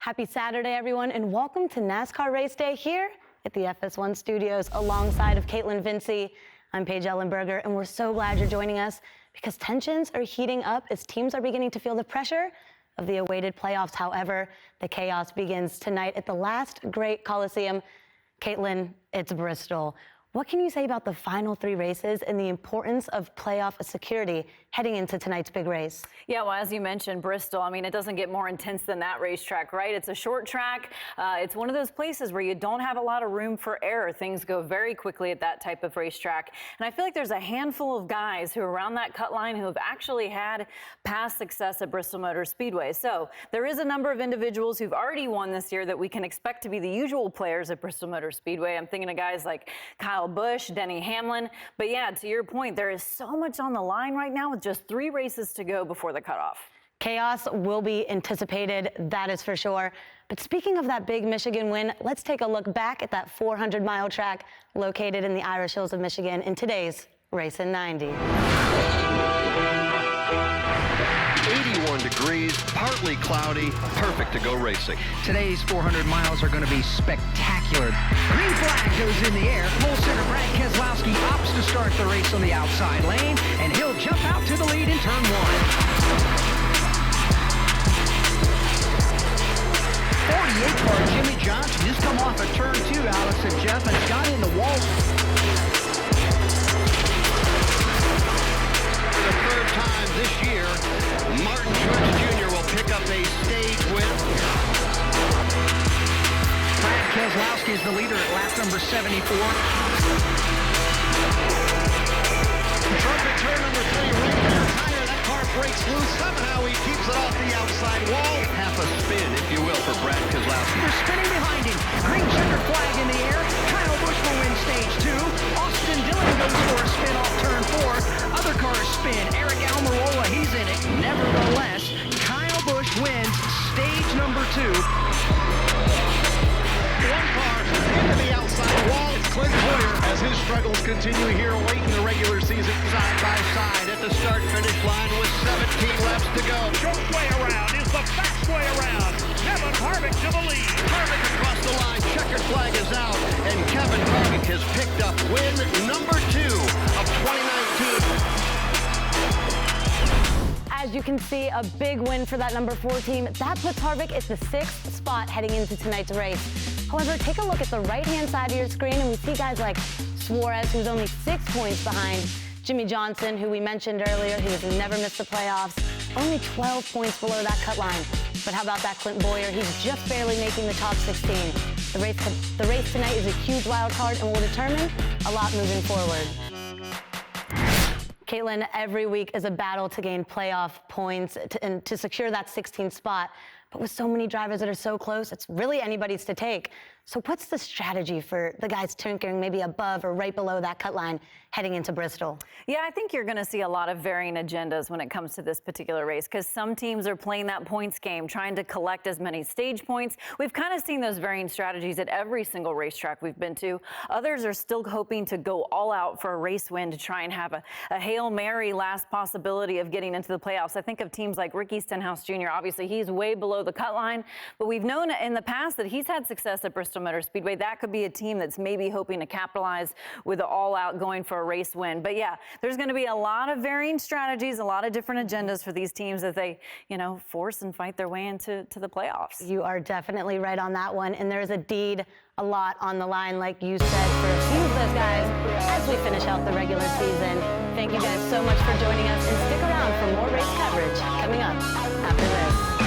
Happy Saturday, everyone, and welcome to NASCAR Race Day here at the FS1 Studios alongside of Caitlin Vincey. I'm Paige Ellenberger, and we're so glad you're joining us because tensions are heating up as teams are beginning to feel the pressure of the awaited playoffs. However, the chaos begins tonight at the last great Coliseum. Caitlin, it's Bristol. What can you say about the final three races and the importance of playoff security heading into tonight's big race? Yeah, well, as you mentioned, Bristol, I mean, it doesn't get more intense than that racetrack, right? It's a short track. It's one of those places where you don't have a lot of room for error. Things go very quickly at that type of racetrack. And I feel like there's a handful of guys who are around that cut line who have actually had past success at Bristol Motor Speedway. So there is a number of individuals who've already won this year that we can expect to be the usual players at Bristol Motor Speedway. I'm thinking of guys like Kyle Busch, Denny Hamlin. But yeah, to your point, there is so much on the line right now with just 3 races to go before the cutoff. Chaos will be anticipated, that is for sure. But speaking of that big Michigan win, let's take a look back at that 400-mile track located in the Irish Hills of Michigan in today's Race in 90. 81 degrees, partly cloudy, perfect to go racing. Today's 400 miles are going to be spectacular. Green flag goes in the air. Pole sitter Brad Keselowski opts to start the race on the outside lane, and he'll jump out to the lead in turn 1. 48 car Jimmy Johnson just come off of turn 2, Alex and Jeff, and got in the wall. For the third time this year, Martin Truex Jr. will pick up a stage win. Brad Keselowski is the leader at lap number 74. Trumpet turn number 3, right there, higher. That car breaks loose. Somehow he keeps it off the outside wall. Half a spin, if you will, for Brad Keselowski. They're spinning behind him. Green checker flag in the air. Kyle Busch will win stage 2. Austin Dillon goes for a spin off turn 4. Other cars spin. Eric Almirola, he's in it. Nevertheless, Kyle Busch wins stage number 2. One car into the outside wall. Clint Boyer as his struggles continue here late in the regular season. Side by side at the start-finish line with 17 laps to go. Short way around is the fast way around. Kevin Harvick to the lead. Harvick across the line. Checkered flag is out. And Kevin Harvick has picked up win number 2 of 2019. As you can see, a big win for that number 4 team. That puts Harvick at the 6th spot heading into tonight's race. However, take a look at the right-hand side of your screen, and we see guys like Suarez, who's only 6 points behind. Jimmy Johnson, who we mentioned earlier, who has never missed the playoffs, only 12 points below that cut line. But how about that Clint Boyer? He's just barely making the top 16. The race tonight is a huge wild card and will determine a lot moving forward. Caitlin, every week is a battle to gain playoff points and to secure that 16th spot. But with so many drivers that are so close, it's really anybody's to take. So what's the strategy for the guys tinkering maybe above or right below that cut line heading into Bristol? Yeah, I think you're going to see a lot of varying agendas when it comes to this particular race because some teams are playing that points game, trying to collect as many stage points. We've kind of seen those varying strategies at every single racetrack we've been to. Others are still hoping to go all out for a race win to try and have a Hail Mary last possibility of getting into the playoffs. I think of teams like Ricky Stenhouse Jr. Obviously, he's way below the cut line, but we've known in the past that he's had success at Bristol Motor Speedway. That could be a team that's maybe hoping to capitalize with the all-out going for a race win. But yeah, there's going to be a lot of varying strategies, a lot of different agendas for these teams as they, force and fight their way into the playoffs. You are definitely right on that one, and there's indeed a lot on the line, like you said, for a few of those guys as we finish out the regular season. Thank you guys so much for joining us, and stick around for more race coverage coming up after this.